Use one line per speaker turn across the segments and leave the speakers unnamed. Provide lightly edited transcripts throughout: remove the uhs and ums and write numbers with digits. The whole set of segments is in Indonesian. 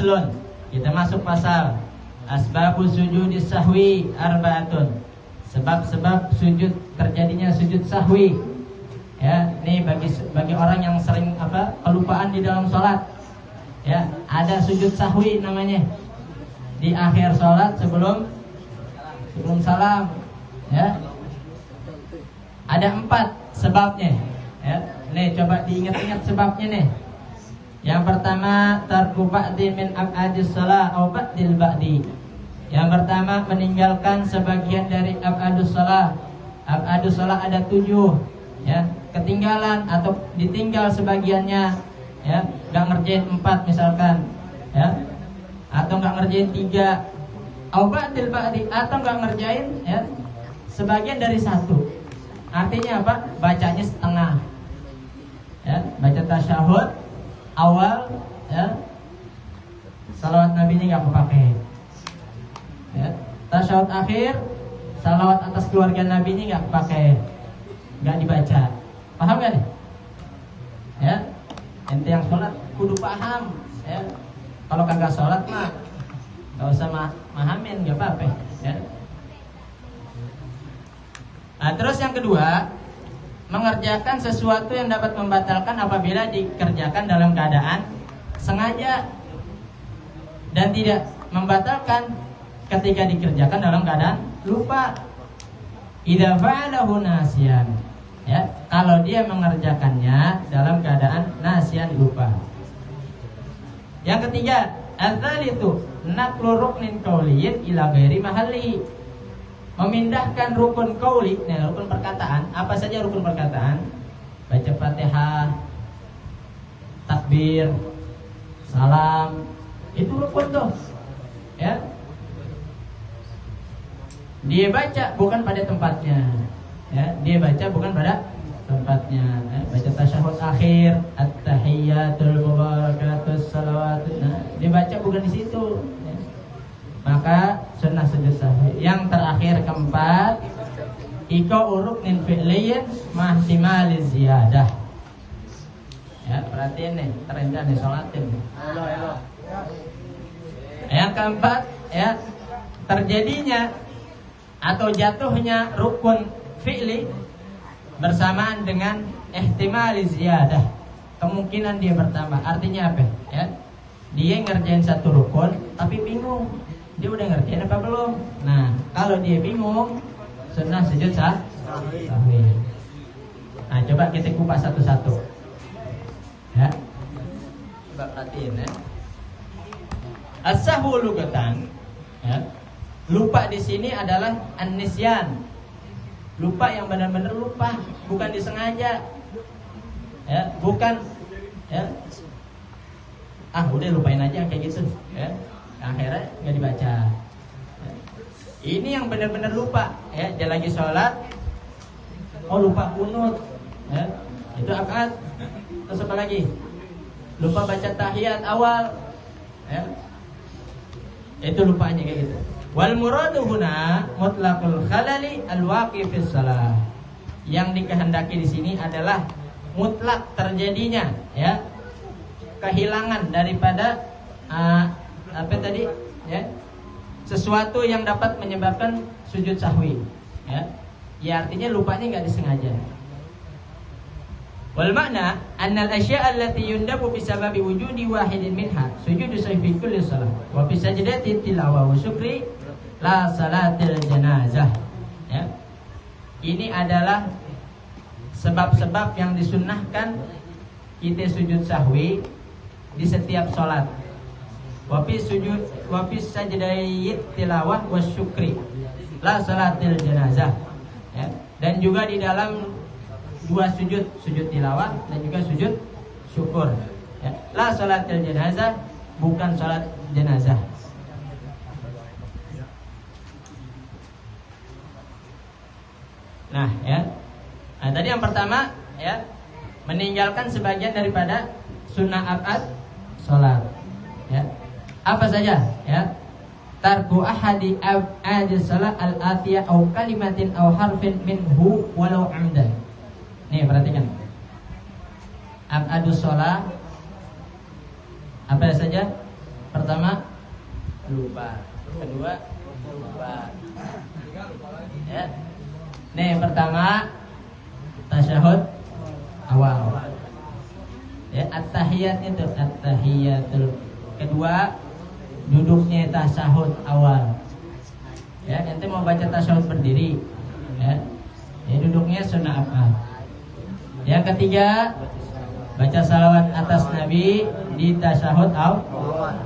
Faslun. Kita masuk pasal. Asbabu sujudis sahwi arba'atun. Sebab-sebab sujud terjadinya sujud sahwi. Ya, ini bagi orang yang sering kelupaan di dalam sholat. Ya, ada sujud sahwi namanya. Di akhir sholat sebelum salam. Ya. Ada 4 sebabnya. Ya, nih coba diingat-ingat sebabnya nih. Yang pertama tarku ba'di min ab'adis shalah atau ba'dil ba'di. Yang pertama meninggalkan sebagian dari ab'adus shalah. Ab'adus shalah ada 7, ya. Ketinggalan atau ditinggal sebagiannya, ya. Enggak ngerjain 4 misalkan, ya. Atau enggak ngerjain 3. Atau ba'dil ba'di, atau enggak ngerjain, ya, sebagian dari 1. Artinya apa? Bacanya setengah. Ya, baca tasyahud awal, ya. Salawat Nabi ini nggak kepake. Ya, tasyahud akhir, salawat atas keluarga Nabi ini nggak kepake, nggak dibaca. Paham nggak nih? Ya, ente yang sholat kudu paham. Ya, kalau kagak sholat mah nggak usah mahamin, nggak apa-apa. Ya. Nah, terus yang kedua, mengerjakan sesuatu yang dapat membatalkan apabila dikerjakan dalam keadaan sengaja, dan tidak membatalkan ketika dikerjakan dalam keadaan lupa. Idza fa'alahu nasiyan, ya, kalau dia mengerjakannya dalam keadaan nasiyan, lupa. Yang ketiga, adzalitu naqlu ruknin qauliyyin ila ghairi mahalli. Memindahkan rukun qauli, nah rukun perkataan, apa saja rukun perkataan? Baca Fatihah, takbir, salam, itu rukun tuh. Ya. Dia baca bukan pada tempatnya. Ya, dia baca bukan pada tempatnya. Ya, baca tasyahud akhir, at-tahiyyatul mubarakatus salawatun. Nah, dia baca bukan di situ. Ya. Maka sunnah sujud sahwi. Yang terakhir keempat, iko uruk min fi'liyin mahtimali ziyadah. Ya, perhatiin nih, terendah nih sholatin. Yang keempat, ya, terjadinya atau jatuhnya rukun fi'li bersamaan dengan ihtimali ziyadah. Kemungkinan dia bertambah. Artinya apa? Ya, dia ngerjain satu rukun tapi bingung. Dia udah ngerjain apa belum? Nah, kalau dia bingung, sunnah sujud sahwi. Nah, coba kita kupas satu-satu. Ya. Coba perhatiin, ya. As-sahwu lugatan, ya. Lupa di sini adalah an-nisyan. Lupa yang benar-benar lupa, bukan disengaja. Ya, bukan, ya. Udah lupain aja kayak gitu, ya. Akhirnya nggak dibaca. Ya. Ini yang benar-benar lupa, ya. Dia lagi sholat, lupa kunut, ya. Itu akad. Terus apa lagi? Lupa baca tahiyat awal, ya. Itu lupanya kayak gitu. Wal muradu huna mutlaqul khalali al-waqi fi shalah. Yang dikehendaki di sini adalah mutlak terjadinya, ya, kehilangan daripada apa tadi, ya, sesuatu yang dapat menyebabkan sujud sahwi, ya. Ya, artinya lupanya nggak disengaja. Wal makna annal asya' allati yundabu bi sababi wujudi wahidin minha sujudu sahwi kulli shalah wa fi sajdati tilawah wa syukri la salatil janazah. Ya. Ini adalah sebab-sebab yang disunnahkan kita sujud sahwi di setiap sholat. Wafi sajdayit tilawah wasyukri la salatil janazah, ya. Dan juga di dalam 2 sujud, sujud tilawah dan juga sujud syukur, ya. La salatil janazah, bukan salat jenazah. Nah, ya. Nah, tadi yang pertama, ya, meninggalkan sebagian daripada sunnah abad salat, ya. Apa saja, ya? Tarku ahadi ab'adi salat al-atiyah au kalimatin au harfin minhu walau amdan. Nih, perhatikan. Ab'adus salat apa saja? Pertama lupa, kedua lupa. Ya. Nih pertama tasyahud awal. Ya, at-tahiyat itu at-tahiyatul. Kedua duduknya tasyahud awal. Ya, nanti mau baca tasyahud berdiri. Ya. Ya duduknya sunnah apa? Yang ketiga baca salawat atas Nabi di tasyahud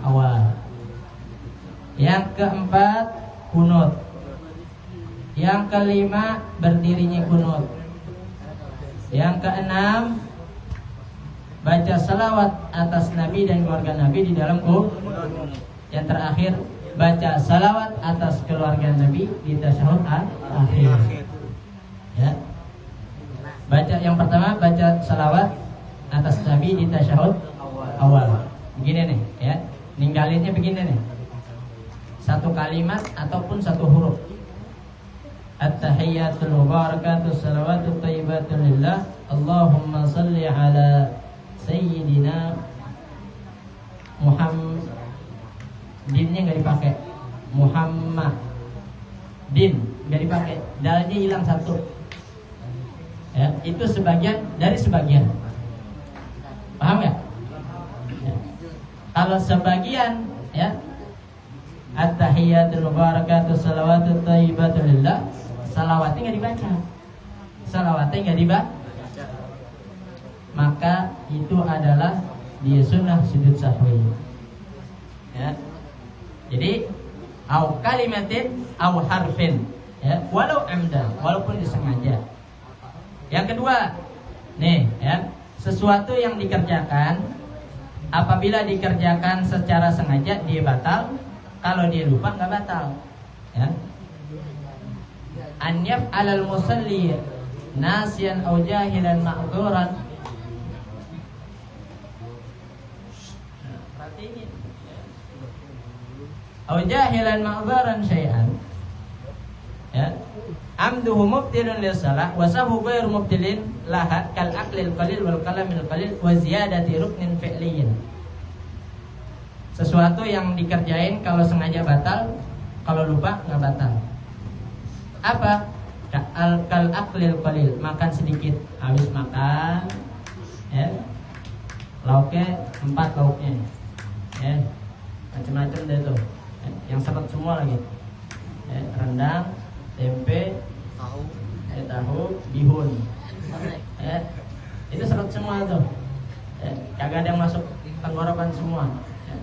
awal. Yang keempat kunut. Yang kelima berdirinya kunut. Yang keenam baca salawat atas Nabi dan keluarga Nabi di dalam kunut. Yang terakhir baca salawat atas keluarga Nabi di tasyahud akhir. Ya. Baca yang pertama baca salawat atas Nabi di tasyahud awal. Begini nih, ya. Ninggalinnya begini nih. Satu kalimat ataupun satu huruf. At-tahiyyatul mubarakatus salawatut thayyibatul lillah. Allahumma salli ala sayyidina Muhammad. Dinnya enggak dipakai. Muhammad. Din enggak dipakai. Dalnya hilang satu. Ya, itu sebagian dari sebagian. Paham ya? Ya. Kalau sebagian, ya, at-tahiyyatul mubarakatus salawatut thayyibatul lillah, salawatnya enggak dibaca. Salawatnya enggak dibaca. Maka itu adalah dia sunnah sujud sahwi. Ya. Jadi au kalimatin au harfin, ya, walau amdan, walaupun disengaja. Yang kedua, nih, ya, sesuatu yang dikerjakan apabila dikerjakan secara sengaja dia batal, kalau dia lupa nggak batal. Ya. An yaf'alal musalli nasiyan aw jahilan ma'dzuran. Aw jahilan ma'dzuran syai'an. Ya. Amduhu mubtilun lis-salah wa sahu ghairu mubtilin laha kal aqlil qalil wal kalamil qalil wa ziyadati ruknin fi'liyin. Sesuatu yang dikerjain kalau sengaja batal, kalau lupa nggak batal. Apa? Kal aqlil qalil, makan sedikit, habis makan, ya. Lauknya 4 lauknya. Ya. Macam-macam deh tuh. Ya. Yang seret semua lagi. Ya. Rendang, tempe, tahu, bihun. Ya. Itu seret semua tuh. Ya. Kagak ada yang masuk tenggorokan semua. Ya.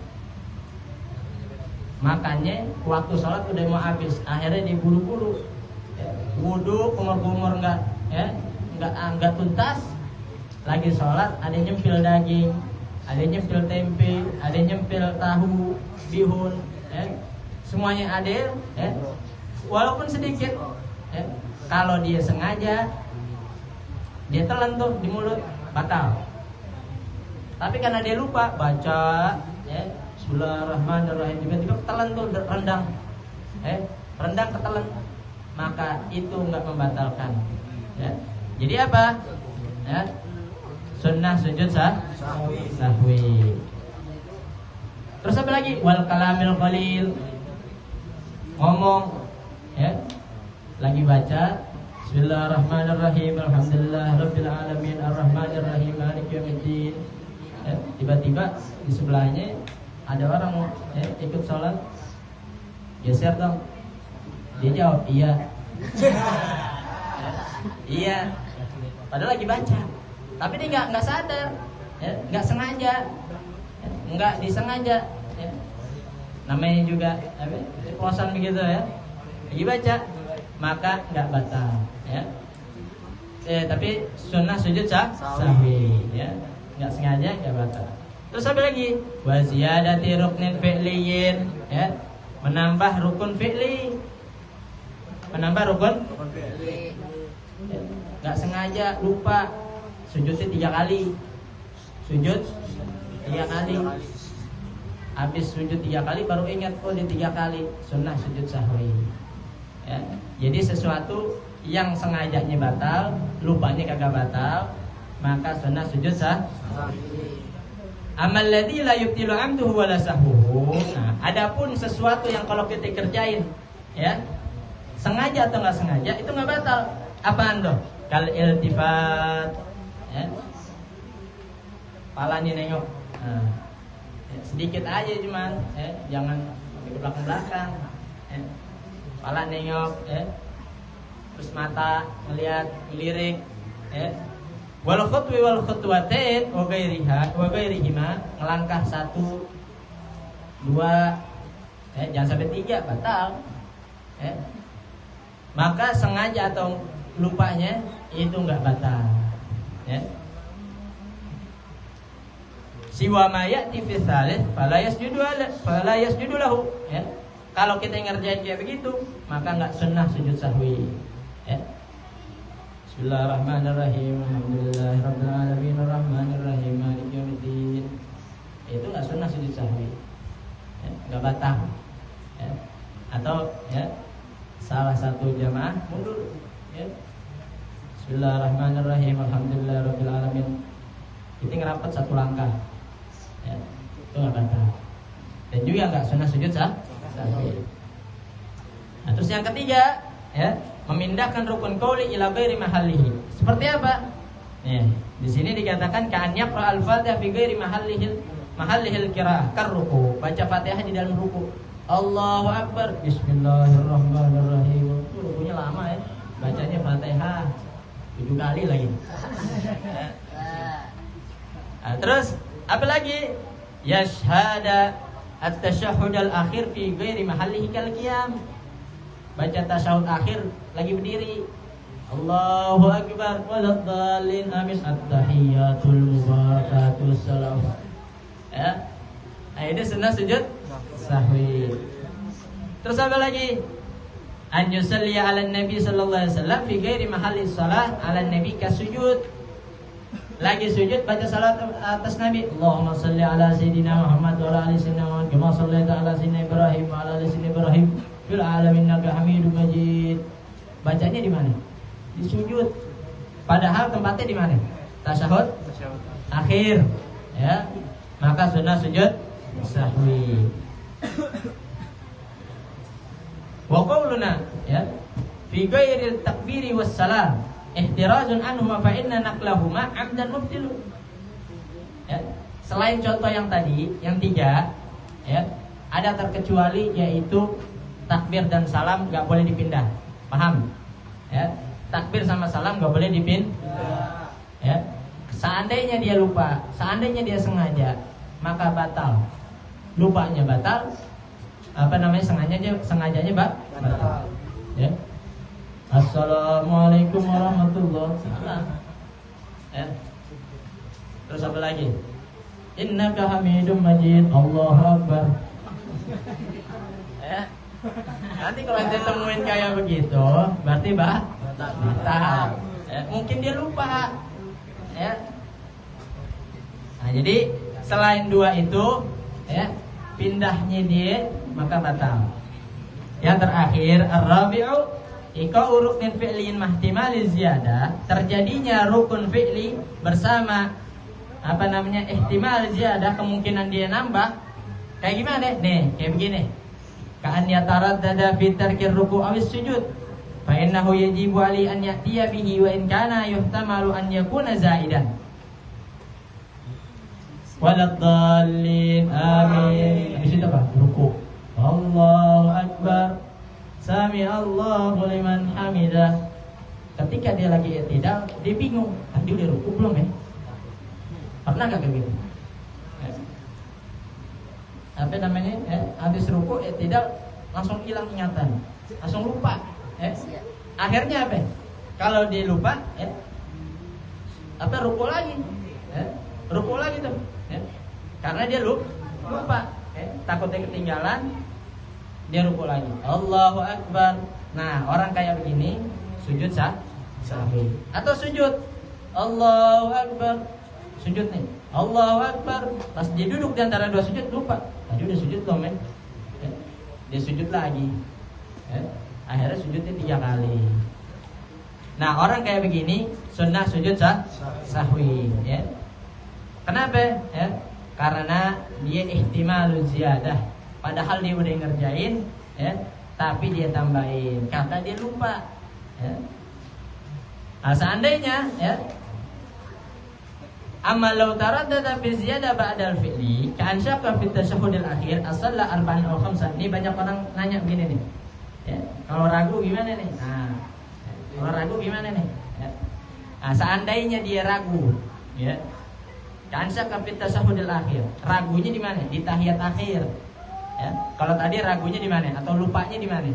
Makannya waktu sholat udah mau habis, akhirnya diburu-buru. Ya. Wudu kumur-kumur enggak, ya, enggak tuntas. Lagi sholat ada yang nyempil daging, ada yang nyempil tempe, ada yang nyempil tahu, bihun. Ya. Semuanya ada, ya. Walaupun sedikit, ya. Kalau dia sengaja, dia telan tuh di mulut, batal. Tapi karena dia lupa baca, ya, Bismillahirrahmanirrahim, tiba-tiba telan tuh rendang, rendang ketelan, maka itu enggak membatalkan. Ya. Jadi apa? Ya. Sunnah sujud sahwi. Terus apa lagi? Wal kalamil qalil, ngomong, ya. Lagi baca Bismillahirrahmanirrahim, alhamdulillah rabbil alamin arrahmanirrahim maliki yaumiddin. Ya, tiba-tiba di sebelahnya ada orang, ya, ikut sholat, geser dong. Dia jawab iya. Iya. Padahal lagi baca. Tapi dia nggak sadar, ya, nggak sengaja, ya, nggak disengaja. Ya. Namanya juga posan begitu, ya. Lagi baca, maka nggak batal, ya. Tapi sunnah sujud sahwi, ya, nggak sengaja nggak batal. Terus apa lagi? Wa ziyadati ruknin fi'liyin, ya, menambah rukun fi'li, menambah rukun fi'li. Ya. Nggak sengaja lupa sujudnya 3 kali, sujud 3 kali, habis sujud 3 kali baru ingat, oh di 3 kali, sunnah sujud sahwi. Ya. Jadi sesuatu yang sengajanya batal, lupanya kagak batal, maka sunnah sujud sahwi. Amal ladzi la yubtilu amduhu wala sahwuhu. Nah, adapun sesuatu yang kalau kita kerjain ya, sengaja atau enggak sengaja itu enggak batal. Apaan tuh? Kal iltifat ya. Palanya nengok. Nah, ya, sedikit aja cuman ya, jangan ke belakang-belakang. Ya. Pala nengok ya. Terus mata melihat, lirik ya. Wal khutwi wal khutwatain wa ghairihima, ngelangkah 1 2 jangan sampai 3 batal. Maka sengaja atau lupanya itu enggak batal. Ya. Siwa ma ya'ti fi tsalits fala yasjudu lahu. Ya. Kalau kita ngerjain kayak begitu, maka enggak sunnah sujud sahwi. Ya. Bismillahirrahmanirrahim. Alhamdulillahirabbil alamin arrahmanirrahim maliki yaumiddin. Itu enggak sunnah sujud sahwi. Ya, enggak batal. Ya. Atau ya salah satu jamaah mundur ya. Bismillahirrahmanirrahim alhamdulillahirabbil alamin. Kita ngerapat 1 langkah. Ya. Itu enggak batal. Dan juga enggak sunnah sujud sahwi. Nah, terus yang ketiga ya, memindahkan rukun qauli ila ghairi mahallihi. Seperti apa? Nih, di sini dikatakan ka'an yaqra al-Fatihah fi ghairi mahallihil qiraah karruku. Baca Fatihah di dalam ruku. Allahu akbar. Bismillahirrahmanirrahim. Rukunya lama ya. Bacanya Fatihah 7 kali lagi. Nah, terus apa lagi? Yashhada at-tasyahhud al-akhir fi ghairi mahallihi kal qiyam. Baca tasyahud akhir lagi berdiri. Allahu akbar waladhdallin amin at-tahiyyatul mubarakatus salam. Ya. Nah, ini sunnah sujud sahwi. Terus apa lagi? An yusalli 'ala nabi sallallahu alaihi wasallam fi ghairi mahalli shalah 'ala nabi kasujud. Lagi sujud baca salat atas Nabi. Allahumma shalli 'ala sayyidina Muhammad wa 'ala ali sayyidina Muhammad kama shallaita 'ala sayyidina Ibrahim wa 'ala ali sayyidina Ibrahim fil 'alamin innaka Hamidum Majid. Bacanya di mana? Di sujud. Padahal tempatnya di mana? Tasyahud akhir. Ya. Maka sunnah sujud sahwi. Wa qauluna ya fi ghairil takbiri was salam ihtirazun anhuma fa inna naqlahuma 'amdan mubtilun. Ya. Selain contoh yang tadi, yang 3 ya, ada terkecuali yaitu takbir dan salam enggak boleh dipindah. Paham? Ya. Takbir sama salam enggak boleh dipindah. Ya. Seandainya dia lupa, seandainya dia sengaja, maka batal. Lupanya batal, sengajanya batal. Ya. Assalamualaikum warahmatullahi wabarakatuh. Ya. Terus apa lagi? Innaka Hamidum Majid. Allahu Akbar. Ya. Nanti kalau dia temuin kayak begitu, berarti batal. Ya. Mungkin dia lupa. Ya. Nah, jadi selain 2 itu, ya, pindahnya dia maka batal. Yang terakhir, ar-rabi'u iqa'u ruknin fi'liyin mahtimali ziyadah, terjadinya rukun fi'li bersama ihtimal ziyadah, kemungkinan dia nambah. Kayak gimana? Nih, kayak begini. Ka'an yataraddada fi tarkir ruku' awis sujud fa innahu yajibu 'alaihi an ya'tiya bihi wa in kana yuhtamalu an yakuna zaidan. Waladhdallin amin. Habis itu apa? Ruku'. Allahu akbar. Sami Allahu liman hamidah. Ketika dia lagi i'tidal, dia bingung. Tadi udah ruku belum ya? Pernah gak kayak gitu? Habis ruku i'tidal langsung hilang ingatan, langsung lupa. Akhirnya apa? Kalau dia lupa, ruku lagi. Ruku lagi tuh. Karena dia lupa. Takutnya ketinggalan, dia ruku lagi. Allahu akbar. Nah, orang kayak begini sujud sahwi. Atau sujud Allahu akbar, sujud nih Allahu akbar, pas dia duduk di antara 2 sujud lupa. Tadi udah sujud belum ya? Dia sujud lagi. Akhirnya sujudnya 3 kali. Nah, orang kayak begini sunnah sujud sahwi ya. Kenapa? Ya. karena dia ihtimalul ziyadah, padahal dia udah ngerjain ya, tapi dia tambahin karena dia lupa ya. Nah, seandainya ya, amma law taraddada fi ziyadah ba'da al-fi'li ka'an syakka fi tasyahhudil akhir as-shalla arba'in aw khamsan. Ini banyak orang nanya begini nih. Ya, kalau ragu gimana nih? Nah, kalau ragu gimana nih? Ya. Nah, seandainya dia ragu, ya. Ka'an syakka fi tasyahhudil akhir. Ragunya di mana? Di tahiyat akhir. Ya. Kalau tadi ragunya di mana? Atau lupanya di mana?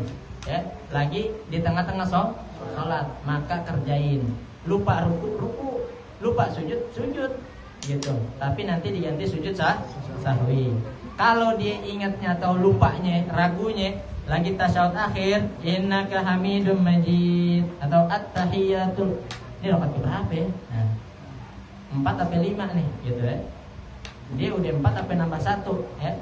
Ya, lagi di tengah-tengah sholat, maka kerjain. Lupa ruku, lupa sujud gitu. Tapi nanti diganti sujud sahwi. Kalau dia ingatnya atau lupanya, ragunya lagi tasyahud akhir, innaka hamidum majid atau at-tahiyatul. Ini rakaat berapa ya? Nah, 4 sampai 5 nih, gitu ya. Dia udah 4 sampai nambah 1 ya.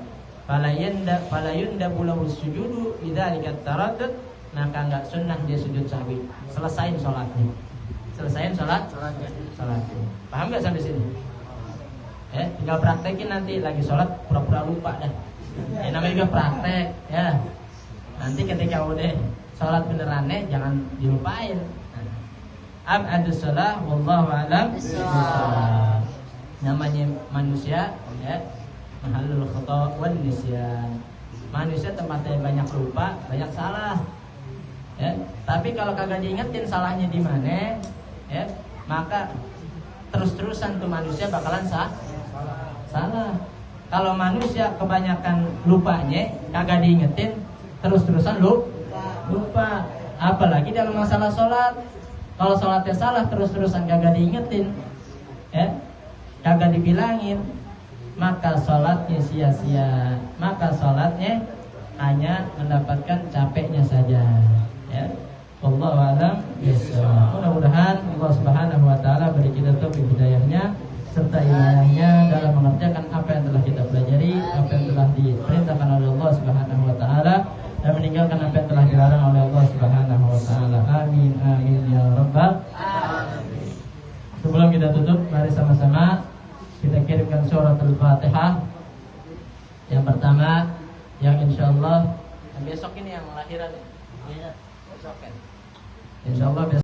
Falayunda bulahu sujudu bidzalika taraddud, maka enggak sunnah dia sujud sahwi. Selesain sholatnya. Sholatnya. Paham nggak sampai sini? Tinggal praktekin nanti lagi sholat pura-pura lupa dah. Namanya juga praktek ya. Nanti ketika udah sholat benerannya jangan dilupain. Ab'adus shalah wallahu a'lam bishawab. Namanya manusia ya, mahallul khata' wan nisyan. Manusia tempatnya banyak lupa, banyak salah. Ya, tapi kalau kagak diingetin salahnya di mana, ya, maka terus-terusan tuh manusia bakalan salah. Kalau manusia kebanyakan lupanya, kagak diingetin, terus-terusan lupa. Apalagi dalam masalah sholat. Kalau sholatnya salah, terus-terusan kagak diingetin, ya, kagak dibilangin, maka sholatnya sia-sia. Maka sholatnya hanya mendapatkan capeknya saja. Ya, wallahu a'lam bishawab. Mudah-mudahan Allah Subhanahu wa taala beri kita taufik hidayahnya serta inayahnya dalam mengerjakan apa yang telah kita pelajari, apa yang telah diperintahkan oleh Allah Subhanahu wa taala, dan meninggalkan apa yang telah dilarang oleh Allah Subhanahu wa taala. Amin amin ya rabbal alamin. Sebelum kita tutup, mari sama-sama kita kirimkan surat Al-Fatihah. Yang pertama, yang insyaallah besok ini yang lahiran. Insyaallah besok.